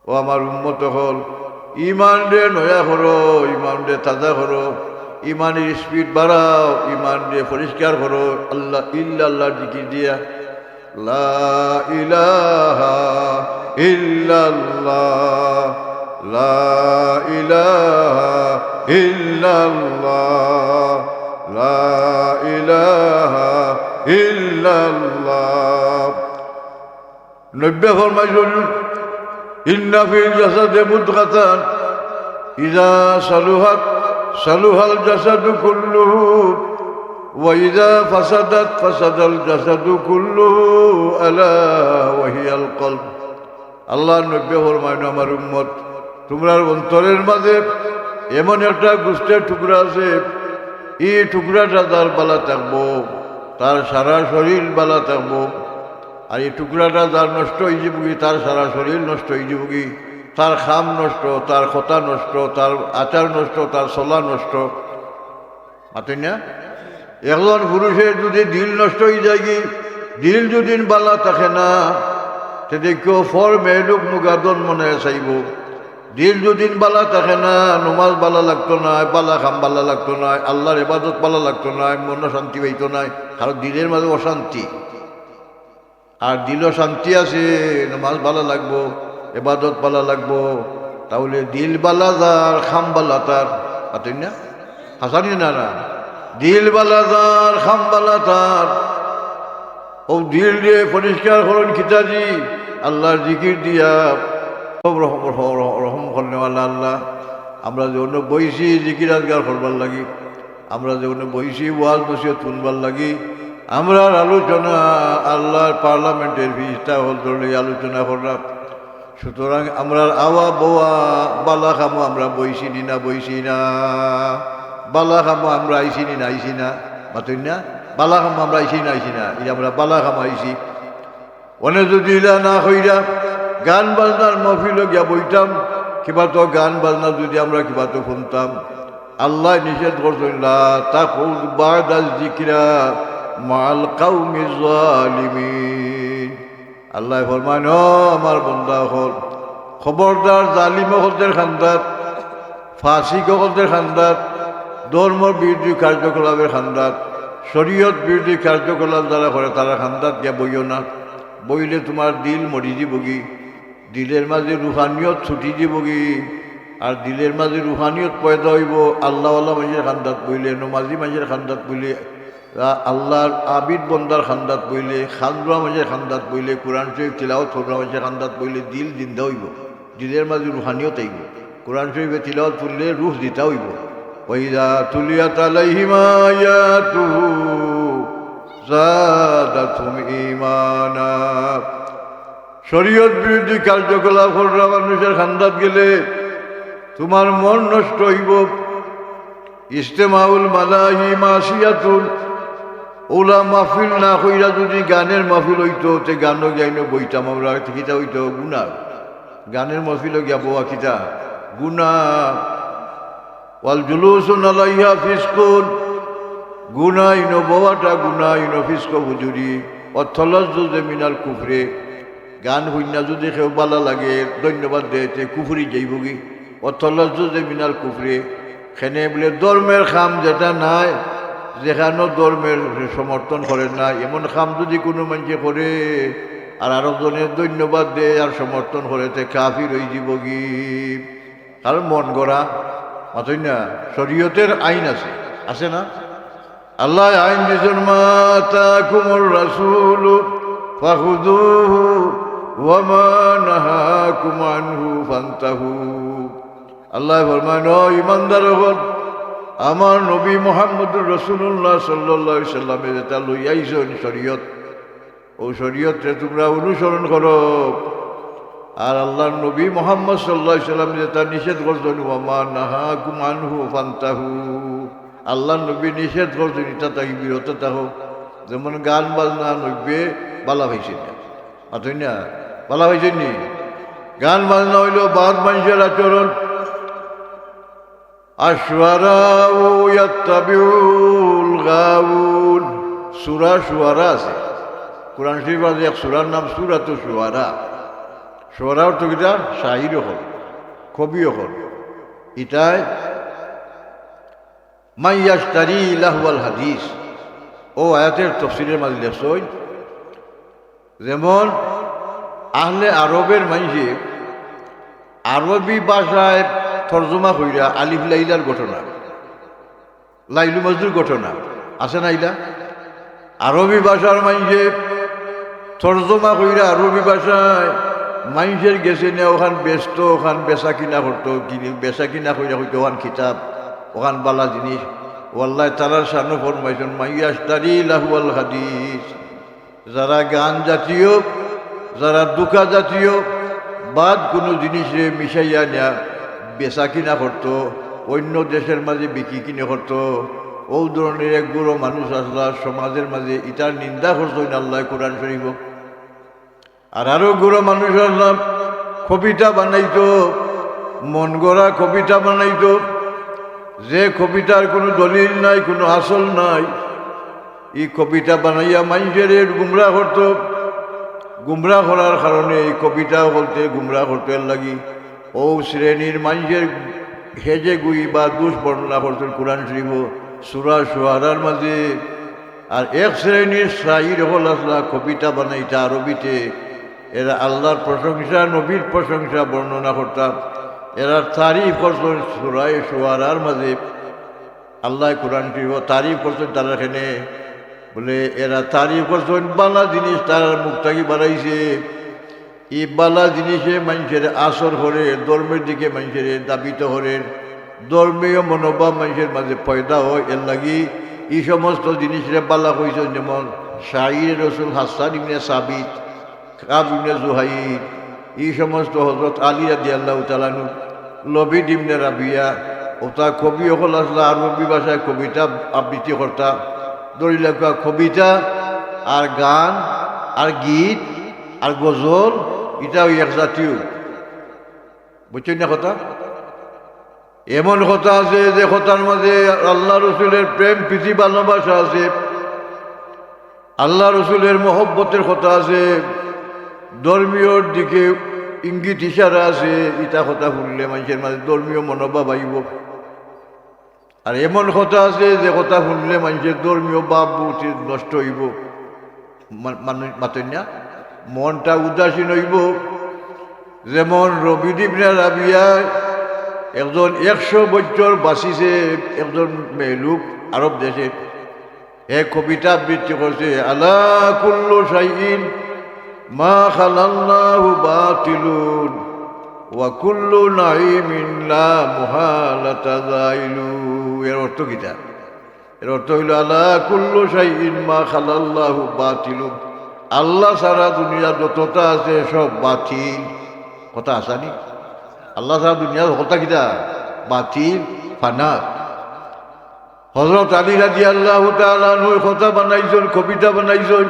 ও আমার উম্মত হল, ইমান রে নয়া করো, ইমান রে তাজা করো, ইমানের স্পিড বাড়াও, ইমান রে পরিষ্কার করো আল্লাহ আল্লাহর জিকির দিয়া। লা ইলাহা ইল্লাল্লাহ, লা ইলাহা ইল্লাল্লাহ, লা ইলাহা ইল্লাল্লাহ। নব্বে ফরমাইছেন ইন্না ফিল জাসাদি মুদগাতান ইযা সালুহাত সালুহাল জাসাদু কুল্লুহু ওয়া ইযা ফাসাদাত ফাসাদাল জাসাদু কুল্লুহু আলা ওয়া হিয়াল কলব। আল্লাহ নবী ফরমায়েন, আমার উম্মত, তোমরা অন্তরের মাঝে এমন একটা গোষ্ঠের টুকরা আছে, এই টুকরাটা যার বালা থাকবো তার সারা শরীর বালা থাকবো, আর এই টুকরাটা যার নষ্ট হয়ে যাবি তার সারা শরীর নষ্ট হয়ে যাবি, তার খাম নষ্ট, তার কথা নষ্ট, তার আচার নষ্ট, তার চলা নষ্ট। মাতেন না? একজন পুরুষের যদি দিল নষ্ট হয়ে যায়, কি দিল যদি বালা থাকে না, সেটা কেউ ফর মেয়েলুক মুগাদন মনে চাইব। দিল যদি বালা থাকে না, নমাজ বালা লাগতো না, বালা খাম বালা লাগতো না, আল্লাহর ইবাদত বালা লাগতো না, মন শান্তি পাইতো না, কারণ দিলের মাঝে অশান্তি। আর দিল শান্তি আছে, নামাজ বালা লাগবো, এবাদত বালা লাগবো, তাহলে দিল বালা যার খাম বালা তার। পাতেন না? হাসানি না না, দিল বালা যার খাম বালা তার। ও দিল রে পরিষ্কার করেন খিতাজি আল্লাহর জিকির দিয়া। সব রহম করনেওয়ালা আল্লাহ, আমরা যেন বইছি জিকির আজগার করবার লাগি, আমরা যেন বইছি ওয়াজ নসিহত শুনবার লাগি, আমরা আলোচনা আল্লাহর পার্লামেন্টের ফিস্তা হল ধরলে আলোচনা করলাম। সুতরাং আমরা আওয়া বোয়া বালা খামো আমরা বইছি নি না, বইছি না, বালা খামো আমরা আইসি নি না, আইসি না। মাতুন না? বালা খামো আমরা আইসি না, আইসি না, এটা আমরা বালা খামো আইসি। অনেক যদি ইলা না হইরা গান বাজনার মহফিলে গিয়া বইতাম, কিবা তো গান বাজনা যদি আমরা কিবা তো শুনতাম, আল্লাহ নিষেধ করছেন লা তাকুল বাদাল যিকরা মাল কাউমিজ জালিমিন। আল্লাহ ফরমান, ও আমার বান্দা হল, খবরদার জালিম হলদের খান্দাত, ফাসিক হলদের খান্দাত, ধর্মর বিরোধী কার্যকলাপের খান্দাত, শরীয়ত বিরোধী কার্যকলাপ যারা করে তারা খান্দাত গিয়া বইও না। বইলে তোমার দিল মরি যাবগি, দিলের মাঝে রুহানিয়ত ছুটি যাবগি। আর দিলের মাঝে রুহানিয়ত পয়দা হইব আল্লাহওয়ালা মানুষের খান্দাত বইলে, নমাজি মানুষের খান্দাত বইলে, আল্লাহর আবিদ বন্দার খান্দাত বইলে, খানরা মানুষের খান্দাত বইলে, কোরআন শরীফ তিলাওয়াত কররা মানুষের খান্দাত বইলে দিল জিন্দা হইব, দিলের মাঝে রুহানিয়ত আইব। কোরআন শরীফে তিলাওয়াত করলে রুহ দিতা হইব। ওয়াইযা তুলিয়াত আলাইহিম আয়াতুহু যাদাতহুম ঈমানা। শরীয়ত বিরোধী কার্যকলাপ কররা মানুষের খান্দাত গেলে তোমার মন নষ্ট হইব। ইজতেমাউল মালাহি মাসিয়াতুল, ওলা মাহফিল না কইরা যদি গানের মাহফিল হইতো, তে গানও গাইন বইতাম আমরা, কিতা হইতো গুনাহ। গানের মাহফিলও গিয়া বোয়া কিতা গুনাহ। ওয়াল জুলুসুন আলাইহা ফিসকুন, গুনাহ ইনো বোয়াটা গুনাহ, ইনো ফিস্ক হুজুরি। অথলাজ্জুজে মিনাল কুফরে, গান হইনা যদি কেউ বালা লাগে ধন্যবাদ দেতে কুফরি যাইবগি। অথলাজ্জুজে মিনাল কুফরে, খেনে বলে ধর্মের খাম যেটা নাই, যেখানেও ধর্মের সমর্থন করে না, এমন খাম যদি কোনো মানুষে করে আর আরেকজনের ধন্যবাদ দেয় আর সমর্থন করে, তে কাফির হয়ে যাবগি। কারণ মন গড়া। মাতই না? শরীয়তের আইন আছে, আছে না? আল্লাহ আইন দিয়েছেন, মা তাকুমুর রাসূলু ফাখুযুহু ওয়া মা নাহাকুম আনহু ফান্তাহু। আল্লাহ ফরমান, ও ইমানদার হল, আমার নবী মুহাম্মদুর রাসূলুল্লাহ সাল্লাল্লাহু আলাইহি সাল্লামে যেটা লই আইছেন শরীয়ত, ও শরীয়তকে তোমরা অনুসরণ করো। আর আল্লাহর নবী মুহাম্মদ সাল্লাল্লাহু আলাইহি সাল্লাম যেটা নিষেধ করছেন, ওয়া মা নাহাকুম আনহু ফান্তাহু, আল্লাহর নবী নিষেধ করছেন এটা তাকে বিরত থাকো। যেমন গান বাজনা নব্বে বালা হয়েছে না, মাতই না? বালা হয়েছে নি? গান বাজনা হইল বাদ মানুষের আচরণ। আশওয়ারাউ ইয়াত্তাবিউল গাউন, সূরা শুআরা আছে কোরআন শরীফ আছে, এক সূরার নাম সূরাতুশ শুআরা। সোয়ারা অর্থ কিটা শাহির হল কবি হল ইটাই মাইয়াশতারি লাহওয়াল হাদিস ও আয়াতের তফসিরের মাঝে লেখছই যেমন আহলে আরবের মানুষে আরবি ভাষায় তর্জমা কইরা আলিফ লাইলার ঘটনা লাইলু মজদুর ঘটনা আছে না ইলা আরবি ভাষার মানুষে তর্জমা কইরা আরবি ভাষায় মানুষের গেছে না ওখান ব্যস্ত ওখান বেচা কিনা করতো বেচা কিনা কইরা হইতো ওখান কিতাব ওখান বালা জিনিস ওয়াল্লাহ তারার সামনে ফরমাইছেন মাইয়াশতারি লাহওয়াল হাদিস যারা গান জাতীয় যারা দুকা জাতীয় বাদ কোনো জিনিসে মিশাইয়া নেয়া বেচা কিনা করতো অন্য দেশের মাঝে বিক্রি কিনে করতো ও ধরনের এক গুঁড়ো মানুষ আসলা সমাজের মাঝে ইটার নিন্দা করতো আল্লাহ কোরআন শরীফ আর আরো গুঁড়ো মানুষ আসলাম কবিতা বানাইতো মন গড়া কবিতা বানাইতো যে কবিতার কোনো দলিল নাই কোনো আসল নাই এই কবিতা বানাইয়া মানুষের গুমরা করতো গুমরা করার কারণে এই কবিতা বলতে গুমরা করতে লাগি ও শ্রেণীর মানুষের হেজে গুই বা দুষ বর্ণনা করতেন কোরআন শরীফ সূরা শুআরার মাঝে আর এক শ্রেণীর শায়ির হল আসলা কবিতা বানাইতা আরবিতে এরা আল্লাহর প্রশংসা নবীর প্রশংসা বর্ণনা করতাম এরা তারিফ করতেন সূরা শুআরার মাঝে আল্লাহ কোরআন শরীফ তারিফ করতেন তারা এখানে বলে এরা তারিফ করছেন বালা জিনিস তার মুখ থাকি বাড়াইছে এই বালা জিনিসে মানুষের আসর করে ধর্মের দিকে মানুষের দাবিত করে ধর্মীয় মনোভাব মানুষের মাঝে পয়দা হয় এর লাগি এই সমস্ত জিনিসের বালা কইছেন যেমন শাহির রসুল হাসান ইবনে সাবিত কাব ইবনে জুহাইর এই সমস্ত হজরত আলী রাদিয়াল্লাহু তাআলা আনহু লবিদ ইবনে রাবিয়া ওটা কবি হল আসলা আরবি ভাষায় কবিতা আবৃত্তি করতা ধরি লেখা কবিতা আর গান আর গীত আর গজল এটা ওই এক জাতীয় বুঝছেন না কথা এমন কথা আছে যে কথার মাঝে আল্লাহ রসুলের প্রেম প্রীতি ভালোবাসা আছে আল্লাহ রসুলের মহব্বতের কথা আছে ধর্মীয় দিকে ইঙ্গিত ইশারা আছে ইটা কথা শুনলে মানুষের মাঝে ধর্মীয় মনোভাব আইব আর এমন কথা আছে যে কথা শুনলে মানুষের ধর্মীয় ভাব নষ্ট হইব মানুষ মাতেন না মনটা উদাসীন হইব যেমন রবি ইবনে রাবিয়া একজন 100 বছর বাঁচিছে একজন মেহলুক আরব দেশে এক কবিতা আবৃত্তি করছে আলা কুল্লু শাইইন মা খালাল্লাহু বাতিলুন ওয়া কুল্লু নাঈমিন লা মুহালাতা যাইলু এর অর্থ কিটা এর অর্থ হইল আলা কুল্লু শাইইন মা খালাল্লাহু বাতিলুন আল্লাহ সারা দুনিয়া যতটা আছে সব বাতিল কথা আসানি আল্লাহ সারা দুনিয়া কথা কিটা বাতিল ফানা হযরত আলী রাদিয়াল্লাহু তাআলা আনহু কথা বানাইছেন কবিতা বানাইছেন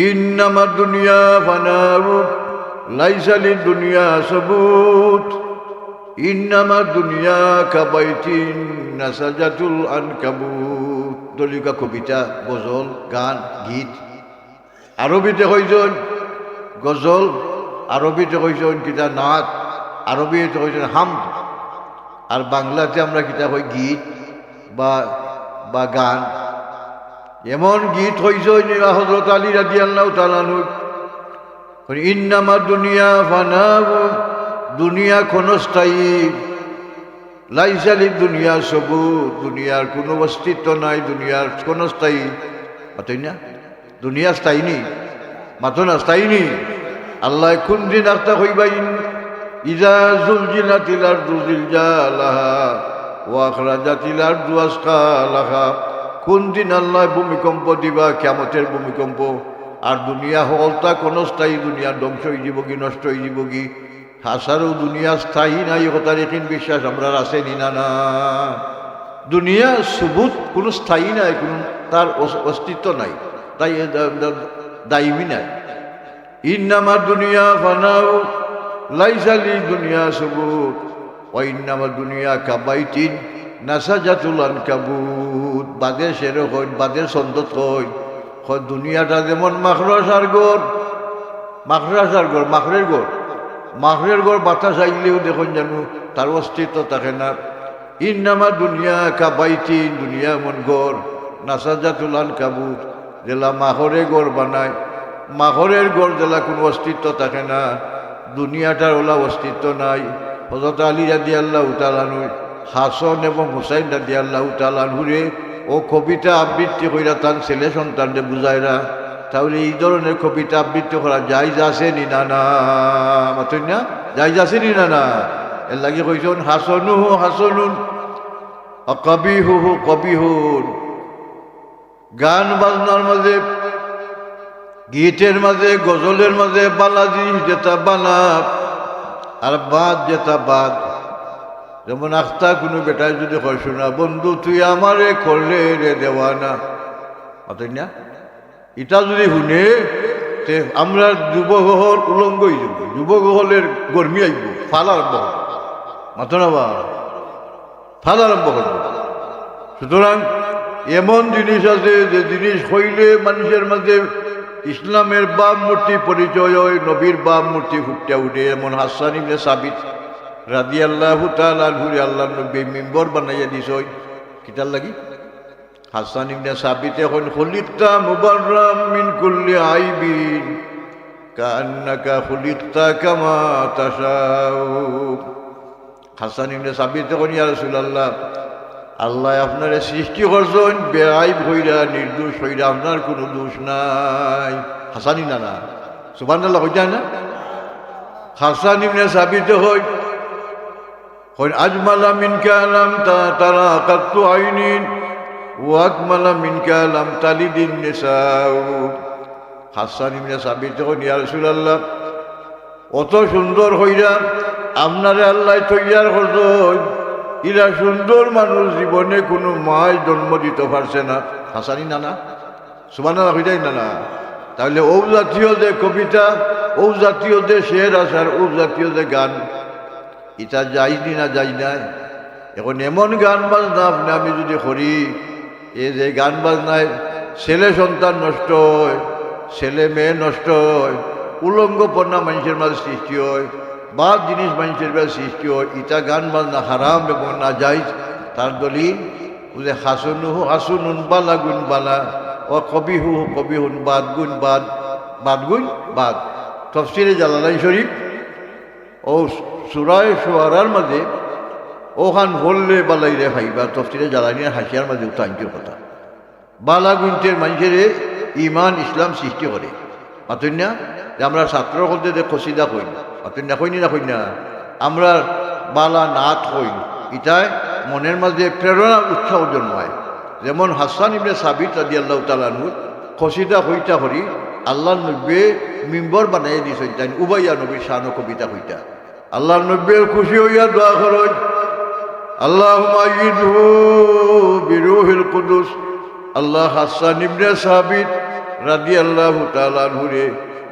ইন্নামাদ দুনিয়া ফানাউ লাইসা লিদ দুনিয়া সাবুত ইন্নামাদ দুনিয়া কাবাইতিন নাসাজাতুল আনকাবুত দলিকা কবিতা গজল গান গীত আরবিতে কইছেন গজল আরবিতে কইছেন কিতা নাচ আরবিতে কইছেন হামদ আর বাংলাতে আমরা কিতা কই গীত বা গান এমন গীত হইছেন হযরত আলী রাদিয়াল্লাহু তাআলা আনহু ইন্নামা দুনিয়া ফানাউ দুনিয়া ক্ষণস্থায়ী লাইসা লিদ দুনিয়া সবুত দুনিয়ার কোনো অস্তিত্ব নাই দুনিয়ার ক্ষণস্থায়ী মাতই না দুনিয়া স্থায়ী নেই মাতো না স্থায়ী নেই আল্লাহ কোন দিন আখতা হইবাইন ইজা জুলজিলাতিল আরদু জিলজালাহা ওয়া আখরাজাতিল আরদু আসকালাহা কোন দিন আল্লাহ ভূমিকম্প দিবা কিয়ামতের ভূমিকম্প আর দুনিয়া হলতা কোনো স্থায়ী দুনিয়া ধ্বংস হয়ে যাব কি নষ্ট হয়ে যাব কি হাসারও দুনিয়া স্থায়ী নাই কথার এখান বিশ্বাস আমরা আছে নিনা না দুনিয়া সুবুত কোনো স্থায়ী নাই কোনো তার অস্তিত্ব নাই তাই দায়ী নাই ইন্নামা দুনিয়া ফানাউ লাইসা লিদ দুনিয়া সুবুত ওয়া ইন্নামা দুনিয়া কাবাইতিন নাসাজাতুল আনকাবুত বাদের শের হইন বাদের ছন্দত হইন দুনিয়াটা যেমন মাখরস আর গোর মাখরাসার ঘর, মাখরের ঘর বাতাস আইলেও দেখুন জানো তার অস্তিত্ব থাকে না। ইন্নামা দুনিয়া কাবাইতি, দুনিয়া মন ঘর নাসাজাতুলান কাবুত, জেলা মাখরে ঘর বানায়, মাখরের ঘর জেলা কোনো অস্তিত্ব থাকে না, দুনিয়াটার ওলা অস্তিত্ব নাই। হযরত আলী রাদিয়াল্লাহু তাআলা আনহু হাসান এবং হুসাইন রাদিয়াল্লাহু তাআলা আনহুরে ও কবিতা আবৃত্তি কইরা তার ছেলে সন্তানকে বুঝাইরা। তাহলে এই ধরনের কবিতা আবৃত্তি করা জায়েজ আছে নি না? না মাতই না, জায়েজ আছে নি না? এর লাগে কইছেন হাসানুহু হাসানুন কবিহুহু কবিহুন। গান বাজনার মাঝে, গীতের মাঝে, গজলের মাঝে বালা জিনিস যেটা বালা আর বাদ যেটা বাদ। যেমন আখতা কোনো বেটায় যদি হয় শোনা, বন্ধু তুই আমারে করলে রে দেওয়ানা, মাতই না, এটা যদি শুনে তে আমরা যুবগহল উলঙ্গ হয়ে যাব, যুবগহলের গরমি আইব, ফাল আরম্ভ হবে, মাত না বা ফাল আরম্ভ করব। সুতরাং এমন জিনিস আছে যে জিনিস হইলে মানুষের মাঝে ইসলামের বাপ মূর্তি পরিচয় হয়, নবীর বাপ মূর্তি ফুটে উঠে। এমন হাসান ইবনে সাবিত রাদিয়াল্লাহু তাআলা আনহুরে আল্লাহর নবী মিম্বর বানাইয়া দিছ কিতার লাগি। হাসান ইবনে সাবিত এখন খুলিকতা মুবাররাম মিন কুল্লি আইবিন কান্নাকা খুলিকতা কামা তাশাউ। হাসান ইবনে সাবিত এখন ইয়া রাসূলুল্লাহ, আল্লাহ আপনারে সৃষ্টি করছেন বেআইব হইরা, নির্দোষ হইরা, আপনার কোনো দোষ নাই। হাসানি না না সুবহানাল্লাহ কইতা না। হাসান ইবনে সাবিত হই আজমালা মিনকা লাম তারা কাত্তু আইনিন ওয়া আকমালা মিনকা লাম তালিদিন নিসাউ। হাসান ইবনে সাবিত হই ইয়া রাসূলুল্লাহ, অত সুন্দর হইরা আপনারে আল্লাহ তৈয়ার করছেন, ইরা সুন্দর মানুষ জীবনে কোনো মায় জন্ম দিতে পারছে না। হাসানি না না সুবহানাল্লাহ হইতাই না না। তাহলে ও জাতীয় যে কবিতা, ও জাতীয় যে শের আসার, ও জাতীয় যে গান, এটা যাইনি না যাই নাই। এখন এমন গান বাজনা আপনি আমি যদি করি, এই যে গান বাজনায় ছেলে সন্তান নষ্ট হয়, ছেলে মেয়ে নষ্ট হয়, উলঙ্গপন্না মানুষের মাঝে সৃষ্টি হয়, বাদ জিনিস মানুষের মাঝে সৃষ্টি হয়, ইটা গান বাজনা হারাম এবং না যাইজ। তার দলিল যে হাসনুহু হাসনুন বালা গুণ বালা ও কবিহু কবিহুন বাদ গুণ বাদ, বাদ গুণ বাদ। তাফসীরে জালালাইন শরীফ ও সূরা শুআরার মাঝে ওখান বললে বালাইরে খাইবা, তাফসীরে জালালাইনের হাসিয়ার মাঝে উঠাইছে কথা। বালা গুণের মানুষের ইমান ইসলাম সৃষ্টি করে। মাতই না যে আমরা ছাত্র করতে যে কসিদা কই, মাতই না কইনি না কই না, আমরা বালা নাথ কই, ইটায় মনের মাঝে প্রেরণা উৎসাহ জন্মায়। যেমন হাসান ইবনে সাবিত রাদিয়াল্লাহু তাআলা আনহু কসিদা কইতা করি আল্লাহর নবী মিম্বর বানাইয়া দিয়েছেন, তাই উবাইয়া নবীর শান কবিতা কইতা। আল্লাহর নবী খুশি হইয়া দোয়া করেন, আল্লাহুম্মা আইয়িদহু বিরূহিল কুদুস। আল্লাহ হাসান ইবনে সাবিত রাদিয়াল্লাহু তাআলা আনহুরে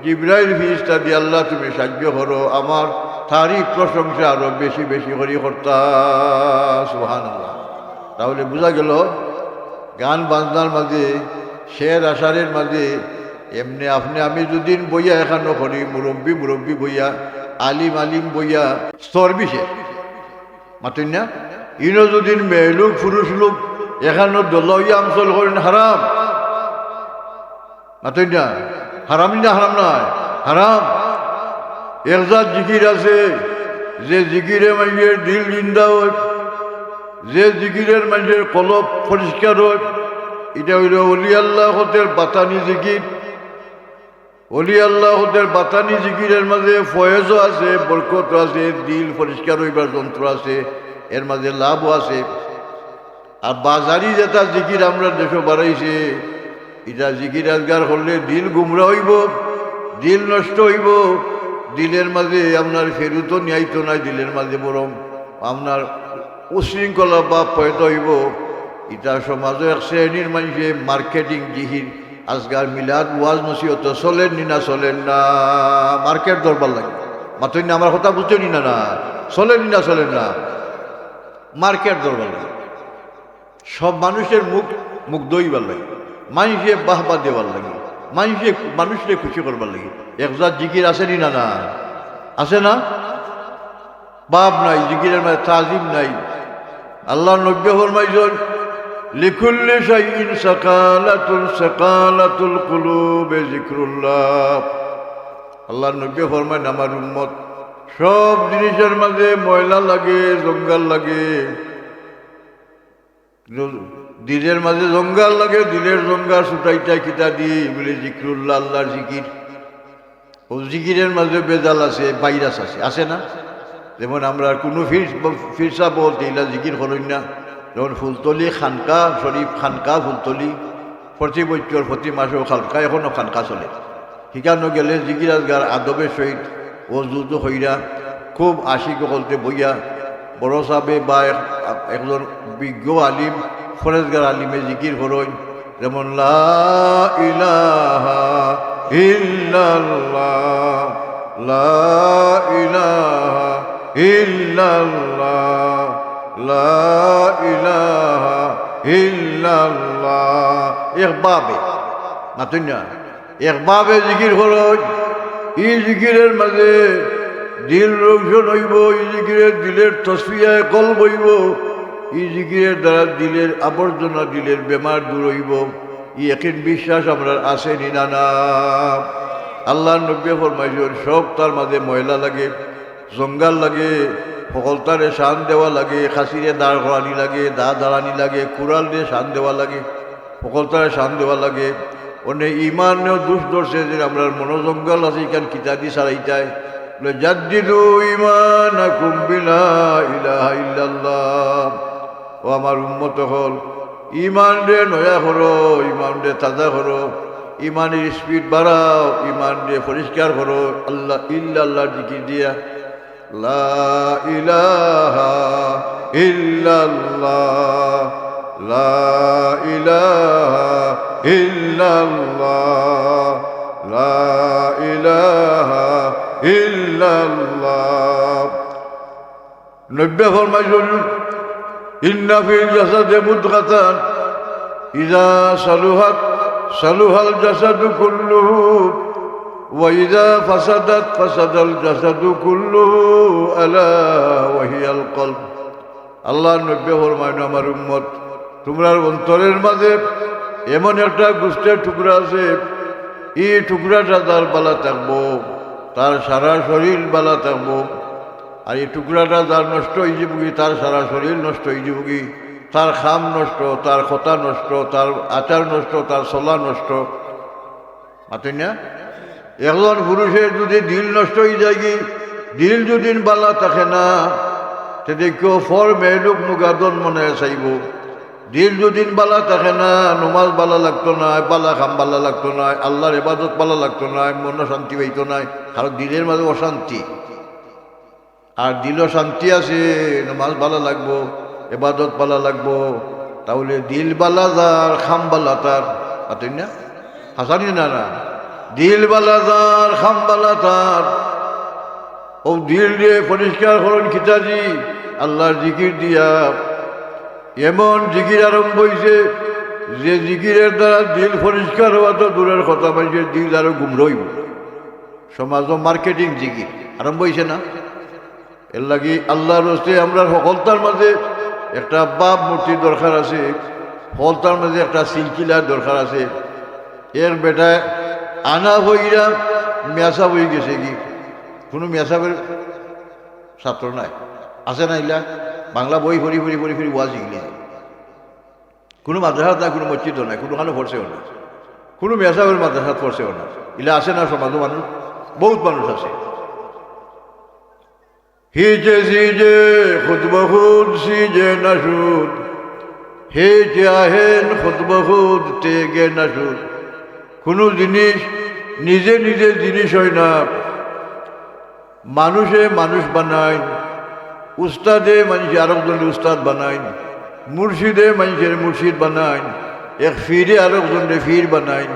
জিবরাইল ফেরেশতা দিয়ে আল্লাহ তুমি সাহায্য করো, আমার তারিফ প্রশংসা আরো বেশি বেশি করে করতা। সুবহানাল্লাহ। তাহলে বোঝা গেল গান বাজনার মাঝে, শের আশারের মাঝে এমনি আপনি আমি যদিন বইয়া এখানো করি, মুরব্বী মুরব্বী বইয়া, আলিম আলিম বইয়া, স্তর বিশেষ মাতই না, ইনো যদিন মেয়ে লোক পুরুষ লোক এখানো দলইয়া আমসল করেন হারাম, মাতই না, হারাম না, হারাম নয়, হারাম। একজাত জিকির আছে যে জিকিরে মানুষের দিল জিন্দা হয়, যে জিকিরের মানুষের কলব পরিষ্কার হয়, এটা হইল অলি আল্লাহ হতের বাতানি জিকির। অলি আল্লাহ হতের বাতানি জিকিরের মাঝে ফয়েজও আছে, বরকত আছে, দিল পরিষ্কার হইবার যন্ত্র আছে, এর মাঝে লাভও আছে। আর বাজারি যেটা জিকির আমরা দেশে বাড়াইছে, এটা জিকির আজগার করলে দিল গুমরা হইব, দিল নষ্ট হইব, দিলের মাঝে আপনার ফেরুতো ন্যায়তো নাই, দিলের মাঝে বরং আপনার উশৃঙ্খলা বা পয়দা হইব। এটা সমাজে এক শ্রেণীর মানুষে মার্কেটিং জিহির আজগার মিলাদ ওয়াজ নসিহত চলেন নি না, চলেন না, মার্কেট দরবার লাগে। মাত্র আমার কথা বুঝতে নি না, না চলেন নি না, চলেন না, মার্কেট দরবার লাগে। সব মানুষের মুখ মুখ দইবার লাগে, মানুষে বাহবা দেওয়ার লাগে, মানুষকে খুশি করবার লাগে একজাত জিকির আসেনি না না আছে না বাপ নাই জিকিরের মাঝে তাজিম নাই আল্লাহ নবী ফরমাইছেন লিকুল্লি শাইইন সাকালাতুল কুলুবে যিকরুল্লাহ আল্লাহ নবী ফরমায় আমার উম্মত সব জিনিসের মাঝে ময়লা লাগে জঞ্জাল লাগে দিলের মাঝে জঞ্জাল লাগে দিলের জঞ্জাল ছুটাইটা কিতা দিয়ে বলে যিকরুল্লাহ আল্লাহর জিকির ও জিকিরের মাঝে বেজাল আছে ভাইরাস আছে না যেমন আমরা কোনো ফিরসা বলতে ইলা জিকির করেন না যেমন ফুলতলি খানকা শরীফ খানকা ফুলতলি প্রতি বছর প্রতি মাসেও খানকা এখনও খানকা চলে সেখানে গেলে জিকির আজগার আদবের সহিত ও যুদ্ধ হইরা খুব আশিক বলতে বইয়া বড় সাহেবে বা একজন বিজ্ঞ আলিম ফরেজগার আলিমে জিকির করেন যেমন লা ইলাহা ইল্লাল্লাহ লা ইলাহা ইল্লাল্লাহ লা ইলাহা ইল্লাল্লাহ একভাবে মাতুন না একভাবে জিকির করেন এই জিকিরের মাঝে দিল রোশন হইব এই জিকিরের দিলের তসফিয়ায় কলব হইব এই জিকিরের দ্বারা দিলের আবর্জনা দিলের বেমার দূর হইব এই একিন বিশ্বাস আমরা আসেনি না না আল্লাহ নবী ফরমাইছেন সব তার মাঝে ময়লা লাগে জঙ্গাল লাগে সকলতারে শান দেওয়া লাগে খাসিরে দাঁড় করানি লাগে দাঁড়ানি লাগে কুড়াল দিয়ে শান দেওয়া লাগে সকলতারে শান দেওয়া লাগে অনেক ইমানেও দুষ ধরছে যে আমরা মনোজঙ্গল আছে এখান কিতাদি সারাইটায় জাদ্দিদু ঈমানাকুম বিলা ইলাহা ইল্লাল্লাহ ও আমার উম্মত হল ইমান রে নয়া করো ইমান রে তাজা করো ইমানের স্পিড বাড়াও ইমান রে পরিষ্কার করো আল্লাহ ইল্লাল্লাহ জিকির দিয়া লা ইলাহা ইল্লাল্লাহ লা ইলাহা ইল্লাল্লাহ লা ইলাহা ইল্লাল্লাহ নবী ফরমাইছেন ইন্না ফিল জাসাদি মুদগাতান ইযা সালুহাত সালুহাল জাসাদু কুল্লুহু ওয়া ইযা ফাসাদাত ফাসাদাল জাসাদু কুল্লুহু আলা ওয়া হিয়াল কলব আল্লাহ নবী ফরমায়েন আমার উম্মত তোমরার অন্তরের মাঝে এমন একটা গোষ্ঠের টুকরা আছে এই টুকরাটা তার বালা থাকবো তার সারা শরীর বালা থাকবো আর এই টুকরাটা যার নষ্ট হয়ে যাবি তার সারা শরীর নষ্ট হয়ে যাবি তার খাম নষ্ট তার কথা নষ্ট তার আচার নষ্ট তার চলা নষ্ট মাতেন না একজন পুরুষের যদি দিল নষ্ট হয়ে যায় কি দিল যদি বালা থাকে না সেটা কেউ ফর মেয়েলোক মুগাদন মনে চাইব দিল যদি বালা থাকে না নমাজ বালা লাগতো না বালা খাম বালা লাগতো না আল্লাহর ইবাদত বালা লাগতো না মন শান্তি পাইতো না কারণ দিলের মাঝে অশান্তি আর দিল শান্তি আছে নমাজ বালা লাগবো ইবাদত বালা লাগবো তাহলে দিল বালা যার খাম বালা তার আতেন না হাসানি না না দিল বালা যার খাম বালা তার ও দিল দিয়ে পরিষ্কার করেন খিতাজি আল্লাহর জিকির দিয়া এমন জিকির আরম্ভ হয়েছে যে জিকিরের দ্বারা দিল পরিষ্কার হওয়া তো দূরের কথা মানে দিল আরো গুমরইব সমাজ মার্কেটিং জিকির আরম্ভ হয়েছে না এর লাগি আল্লাহর হস্তে আমরা সকলতার মাঝে একটা বাপ মূর্তির দরকার আছে সকলতার মাঝে একটা সিলকিলার দরকার আছে এর বেটায় আনা বইরা মেসা বই গেছে কি কোনো মেসাবের ছাত্র নাই আছে না ইলা বাংলা বই ফরি ফরি ফরি ফরি ওয়াজ শিখলে কোনো মাদ্রাসাত নাই কোনো মসজিদও নাই কোনোখানে পড়ছেও না কোনো মেসাবের মাদ্রাসাত পড়ছেও না ইলা আছে না সমাজও মানুষ বহুত মানুষ আছে হিজে সিজে খুদ বহুদ সিজে নাসুদ হে চাহেন খুদ বহুদ তেগে নাসুদ কোনো জিনিস নিজে নিজে জিনিস হয় না মানুষে মানুষ বানায় উস্তাদে মানুষের আরেকজনের উস্তাদ বানায় মুর্শিদে মানুষের মুর্শিদ বানায় এক ফিরে আরেকজনের ফির বানায়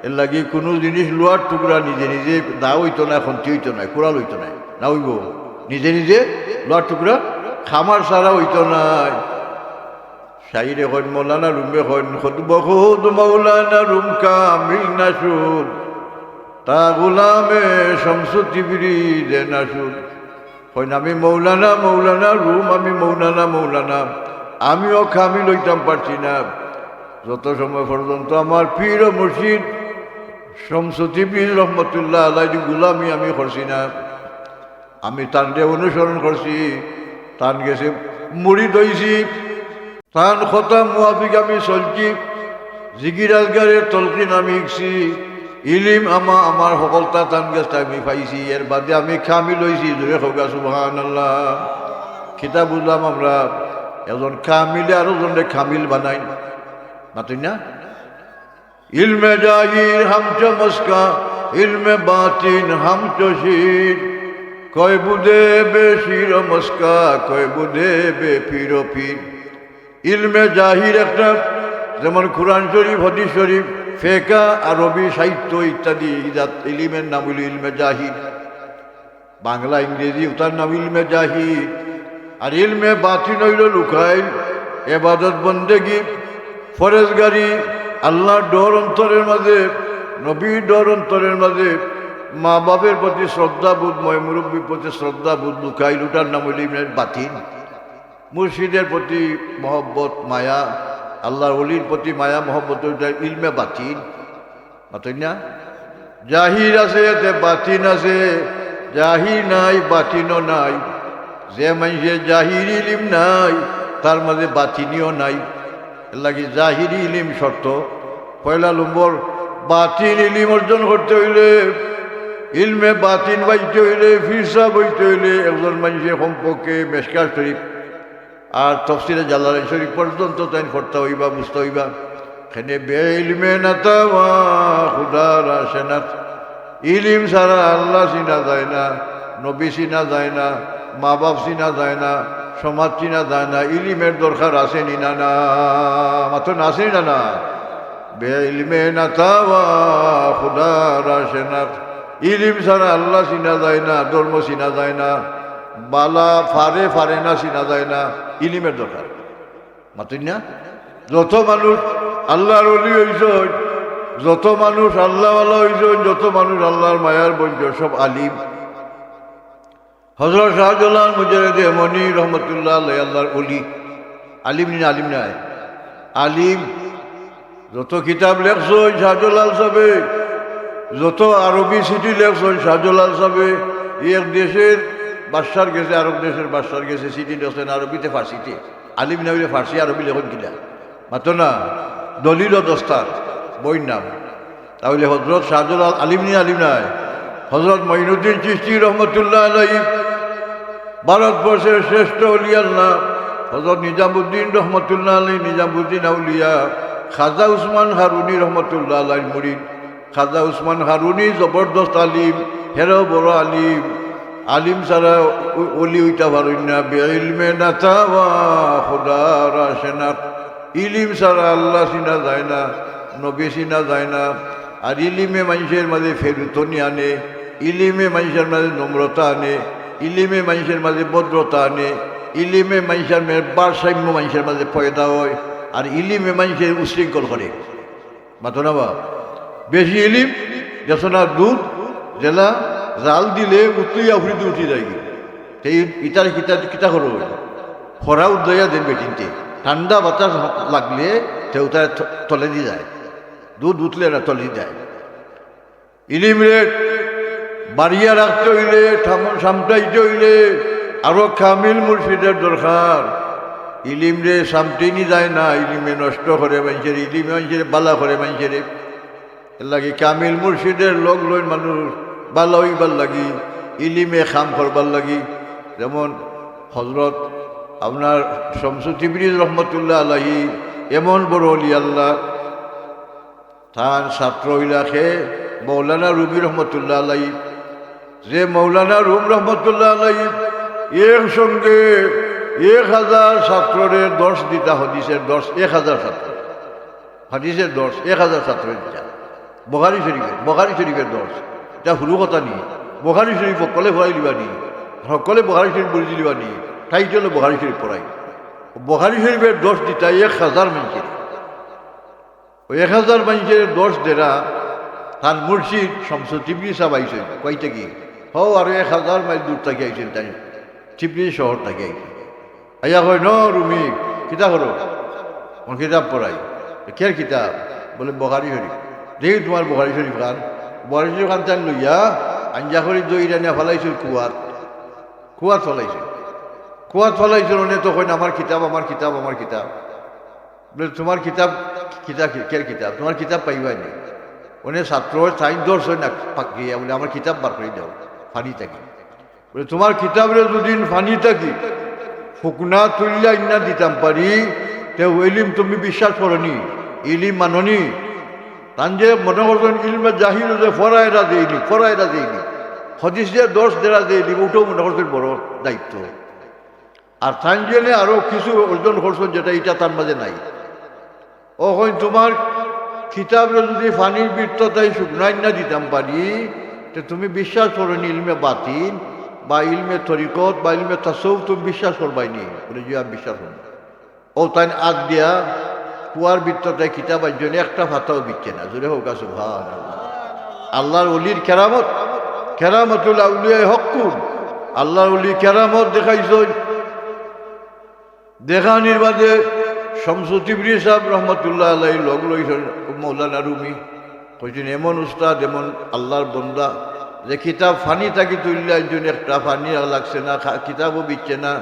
এর লাগে কোনো জিনিস লোয়ার টুকরা নিজে নিজে দা হইতো না খন্তি হইতো না কোড়াল হইতো না না হইব নিজে নিজে লোয়ার টুকরা খামার সারা হইতো না শাইরে হন মৌলানা রুমে হন খুদ বহুত মৌলানা রুম কামিল নাসুদ তা গুলামে শামসুতিবরি যে নাসুদ হইন আমি মৌলানা মৌলানা রুম আমি মৌলানা আমিও কামিল হইতাম পারছি না যত সময় পর্যন্ত আমার পীর ও মুর্শিদ শামসুতিবরি রহমতুল্লাহ আলাইহি গুলামি আমি করছি না। আমি তানকে অনুসরণ করছি, তান গেছে মুড়ি দইছি, তান কথা মুয়াফিক আমি চলছি, জিকির আজগারের তলকিন আমি শিখছি, ইলিম আমার সকলতা তান গেছে আমি পাইছি, এর বাদে আমি কামিল হইছি। জোরে হোক সুবহানাল্লাহ। খিতা বুঝলাম আমরা এজন কামিলে আরো জনে কামিল বানাই মাতুই না। ইলমে জাহির হামচো মস্কা ইলমে বাতিন হামচো শির কয় বুধে বে শির মস্কা কয় বুধে বে পীর পীর। ইলমে জাহির একটা যেমন কুরআন শরীফ হাদিস শরীফ ফেকা আরবি সাহিত্য ইত্যাদি ইলিমের নাম হইল ইলমে জাহির। বাংলা ইংরেজি তার নাম ইলমে জাহির। আর ইলমে বাতিন হইল লুকাইল এবাদত বন্দেগি ফরেজগারি আল্লাহর ডর অন্তরের মাঝে, নবীর ডর অন্তরের মাঝে, মা বাপের প্রতি শ্রদ্ধাবোধ, মুরব্বীর প্রতি শ্রদ্ধাবোধ লুকাইল, ওটার নাম হইল ইলমে বাতিন। মুর্শিদের প্রতি মহব্বত মায়া, আল্লাহর ওলির প্রতি মায়া মহব্বত ইলমে বাতিন বাতিন না। জাহির আছে এতে বাতিন আছে, জাহির নাই বাতিনও নাই। যে মানুষে জাহির ইলিম নাই তার মাঝে বাতিনিও নাই। এর লাগে জাহিরি ইলিম শর্ত। পয়লা নম্বর বাতিন ইলিম অর্জন করতে হইলে, ইলমে বাতিন বাইতে হইলে, ফিরসা বইতে হইলে একজন মানুষের সম্পর্কে মেশকাত শরীফ আর তফসিরে জালালাইন শরীফ পর্যন্ত তাই পড়তে হইবা, বুঝতে হইবা। এখানে বে ইলমে নাতাওয়া খুদার আসেনাত। ইলিম ছাড়া আল্লাহ চিনা যায় না, নবী চিনা যায় না, মা বাপ চিনা যায় না, সমাজ চিনা যায় না। ইলিমের দরকার আছে নি না? না মাত্র না আছে না? না বে ইলমে নাতাওয়া খুদার আসেনাত। ইলিম ছাড়া আল্লাহ চিনা যায় না, ধর্ম চিনা যায় না, বালা ফারে না চিনা যায় না। ইলিমের দরকার মাতুই না। যত মানুষ আল্লাহর ওলি হইছ, যত মানুষ আল্লাহওয়ালা হইছ, যত মানুষ আল্লাহর মায়ার বঞ্চ সব আলিম। হযরত শাহজালাল মুজাহিদ এমনি রহমতুল্লাহ আলাইহি আল্লাহর ওলি। আলিম না? আলিম নাই, আলিম। যত কিতাব লেখছ শাহজালাল সাহেবে, যত আরবি চিঠি লেখছ শাহজালাল সাহেবে। এক দেশের বাদশার গেছে, আরব দেশের বাদশার গেছে, চিঠি লেখছেন আরবিতে ফার্সিতে। আলিম না হইলে ফার্সি আরবি লেখন কিনা মাত্র না। দলিল ও দস্তার বইর নাম। তাহলে হজরত শাহজালাল আলিম নি? আলিম নাই। হজরত মঈনুদ্দিন চিশতি রহমতুল্লাহ আলাইহি ভারতবর্ষের শ্রেষ্ঠ ওলি আল্লাহ। হজরত নিজামুদ্দিন রহমতুল্লাহ আলাইহি নিজামুদ্দিন আউলিয়া। খাজা উসমান হারুনি রহমতুল্লাহ আলাইহির মুরিদ। খাজা উসমান হারুনি জবরদস্ত আলিম, হেরাও বড় আলিম। আলিম ছাড়া ওলি হইতা পারেন না। বেইলমে নাতাওয়া খুদার আসেনাত। ইলিম ছাড়া আল্লাহ চিনা যায় না, নবী চিনা যায় না। আর ইলিমে মানুষের মাঝে ফেরুতনি আনে, ইলিমে মানুষের মাঝে নম্রতা আনে, ইলিমে মানুষের মাঝে ভদ্রতা আনে, ইলিমে মানুষের ভারসাম্য মানুষের মাঝে পয়দা হয়। আর ইলিমে মানুষের উশৃঙ্খল করে মাতো না বা। বেশি ইলিম যেসো না দুধ জেলা জাল দিলে উতলিয়া উফরিতে উঠি যায়। সেই ইটার কিতা করো খরা উদয়া দেন বেটিনতে, ঠান্ডা বাতাস লাগলে সে উতারে তলে দিয়ে যায়, দুধ উঠলে না তলে দিয়ে যায়। ইলিম রে বাড়িয়া রাখতে হইলে, সামটাইতে হইলে আরো কামিল মুর্শিদের দরকার। ইলিম রে সামটেনি যায় না, ইলিমে নষ্ট করে মানুষের, ইলিমে মানুষের বালা করে মানুষের। এর লাগে কামিল মুর্শিদের লোক লই মানুষ বালা হইবার লাগি, ইলিমে খাম করবার লাগি। যেমন হজরত আপনার শামসুতিবরি রহমতুল্লাহ আলাইহি এমন বড় অলি আল্লাহ। তার ছাত্র ইলাকে মৌলানা রুমি রহমতুল্লাহ আলাইহি। যে মৌলানা রুম রহমতুল্লাহ আলাইহি এর সঙ্গে 1000 ছাত্ররে দর্শ দিতা, হদিসের দর্শ 1000 ছাত্র, হাদিসের দর্শ 1000 ছাত্র দিতা। বুখারী শরীফের দর্শ, এটা হুরু কথা নি। বুখারী শরীফ সকলে ভরাই লিবা নি, সকলে বুখারী শরীফ পড়ি লিবা নি, ঠাইতে হলো বুখারী শরীফ পড়াই। বুখারী শরীফের 10 দিতা 1000 মানুষের, ওই 1000 মানুষের 10 দেরা তার মুর্শিদ শামসুল তিবরি সাহেব আইছেন কইতে কি আরো 1000 মাইল দূর থেকে আইছেন, তাই তিবরি শহর থেকে আইছেন। আইয়া কয় ন রুমি কিতাব করো, কোন কিতাব পড়াই, কের কিতাব? বলে বুখারী শরীফ। দেখি তোমার বুখারী শরীফ খান। বুখারী শরীফ খান তান লইয়া আঞ্জা করে দই রানিয়া ফেলাইছিল কুয়াত ফেলাইছিল নে তখন আমার কিতাব আমার কিতাব আমার কিতাব। বলে তোমার কিতাব কের কিতাব? তোমার কিতাব পাইবাই না। ওনে ছাত্র সাইন দর্শ না পাকিয়া বলে আমার কিতাব বার করে দাও ফানি থাকি। বলে তোমার কিতাবের দুদিন ফানি থাকি ফুকনা তুললা ইন্না দিতাম পারি, তে ইলিম তুমি বিশ্বাস করনি, ইলিম মাননি। তান যে মনে করছেন ইলমে জাহির যে ফরায়রা দেয়নি হদিস যে 10 দেরা দেয়নি, ওটাও মনে করছেন বড় দায়িত্ব। আর তান জেনে আরো কিছু অর্জন করছেন যেটা এটা তার মাঝে নাই। ওখানে তোমার কিতাবের যদি ফানির বৃত্ততাই শুকনাই না দিতাম পারি, তো তুমি বিশ্বাস করনি ইলমে বাতিন বা ইলমে তরিকত বা ইলমে তাসাউফ তুমি বিশ্বাস করবাইনি। বলে যে আমি বিশ্বাস করব। ও তাই আগ দিয়া কুয়ার বৃত্ততায় কিতাব একজন একটা ফাতাও বিচ্ছে না। জোরে হোক সুবহানাল্লাহ। আল্লাহর ওলির কেরামতুল আউলিয়া হকুন, আল্লাহর ওলি কেরামত দেখাইছেন। দেখানির বাদে শামসুল তিবরি সাহেব রহমতুল্লাহ আলাইহি লগ লইছেন মৌলানা রুমি, কইছেন এমন উস্তাদ এমন আল্লাহর বন্দা যে কিতাব ফানি থাকি তুললে একজন একটা ফানি লাগছে না, কিতাবও বিচ্ছে না।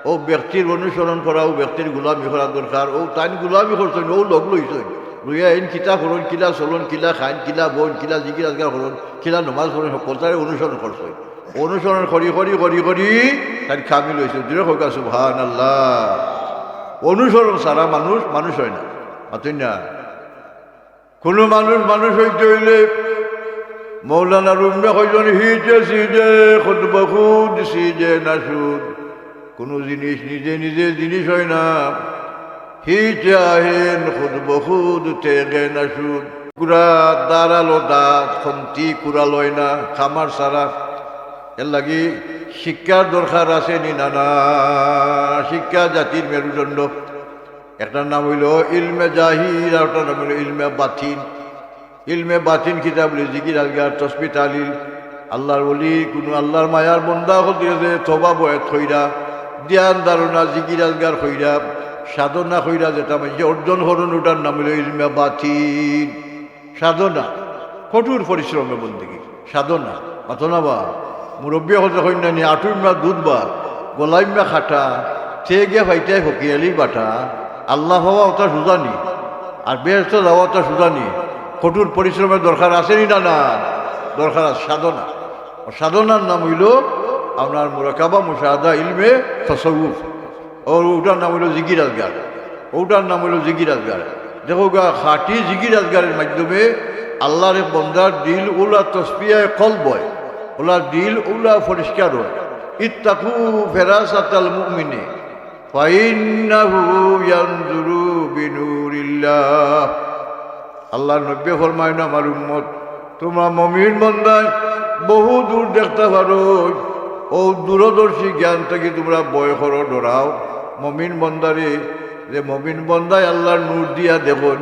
ও ব্যক্তির অনুসরণ করা, ও ব্যক্তির গোলামি করা দরকার। ও তাই গোলামি করছেন, ও লগ লইছেন লইয়া এন কিতা করুন, কিলা চলন, কিলা খাইন, কিলা বোন, কিলা জিকির আজগার করুন, কিলা নমাজ করুন, সকলটারে অনুসরণ করছেন। অনুসরণ করি তাই খামি লইছে। দূরে হোক সুবহানাল্লাহ। অনুসরণ সারা মানুষ হয় না, মাতুন না। কোনো মানুষ হইতে হইলে মৌলানা রুমে কয়জন হিজে সিজে খুতবা খুদ সিজে নাসুদ। কোনো জিনিস নিজে জিনিস হয় না। হিজে আহেন খুতবা খুদ তেগে নাসুদ। কুড়া দাঁড়ালো দাঁত খন্তি কুড়া লয় না, খামার সারা। এর লাগি শিক্ষার দরকার আছে নি নানা। শিক্ষা জাতির মেরুদণ্ড। একটার নাম হইল ইলমে জাহির, আর একটা নাম হইল ইলমে বাতিন। ইলমে বাতিন কিতাব জিকির আজগার তসবি তালিল। আল্লাহর ওলি কোনো আল্লাহর মায়ার বন্দা হতে তবা বয়াত খৈরা, ধ্যান ধারণা জিকির আজগার খৈরা, সাধনা খৈরা, যেটা মানে অর্জন হরণ, ওটার নাম হইল ইলমে বাতিন। সাধনা কঠোর পরিশ্রমে বন্দেগী সাধনা। মাতনা বা মুরব্বী হতে হয় না নি আটুইমা দুধ বা গোলাইমা খাটা সে গিয়া ভাইটাই ফকিয়ালি বাটা। আল্লাহ হওয়া ওটা সুজানি আর বেহস্ত যাওয়া ওটা সুজানি। কঠোর পরিশ্রমের দরকার আসেনি না দরকার আছে সাধনা। সাধনার নাম হইল আপনার মুরাকাবা মুশাহাদা ইলমে তাসাউফ। ওটার নাম হইল জিকির আজগার। ওটার নাম হইল জিকির আজগার। দেখো গা খাঁটি জিকির আজগারের মাধ্যমে আল্লাহর বন্দার দিল ওলা তসবিয়ায় কলব হয়, ওলা দিল ওলা পরিষ্কার হয়। ইত্তাকু ফেরাসাতাল মুমিনে ফাইন্নাহু ইয়ানজুরু বিনুরিল্লাহ। আল্লাহ নবী ফরমায় না, আমার উম্মত তোমরা মুমিন বান্দায় বহু দূর দেখতে পারো। ও দূরদর্শী জ্ঞান থেকে তোমরা ভয় করো, ডরাও মুমিন বান্দারে, যে মুমিন বান্দায় আল্লাহর নূর দিয়া দেখুন।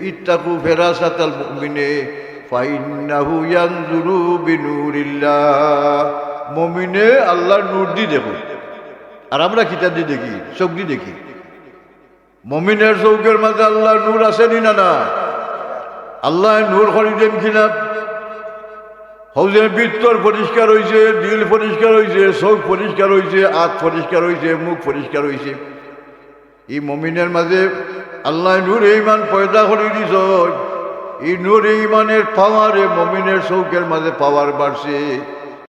ইত্তাকু ফেরাসাতাল মুমিনে ফাইন্নাহু ইয়ানজুরু বিনুরিল্লাহ। মুমিনে আল্লাহর নূর দি দেখুন। আর আমরা কিতাব দিয়ে দেখি, চোখ দিয়ে দেখি। মুমিনের চৌকের মাঝে আল্লাহর নূর আসেনি না? আল্লাহ নূর খরিদেন কিনা? হৌজে বৃত্তর পরিষ্কার হয়েছে, দিল পরিষ্কার হয়েছে, চোখ পরিষ্কার হয়েছে, হাত পরিষ্কার হয়েছে, মুখ পরিষ্কার হয়েছে। এই মুমিনের মাঝে আল্লাহ নূরে ইমান পয়দা করে দিছ। এই নূরে ইমানের পাওয়ারে মুমিনের চৌকের মাঝে পাওয়ার বাড়ছে।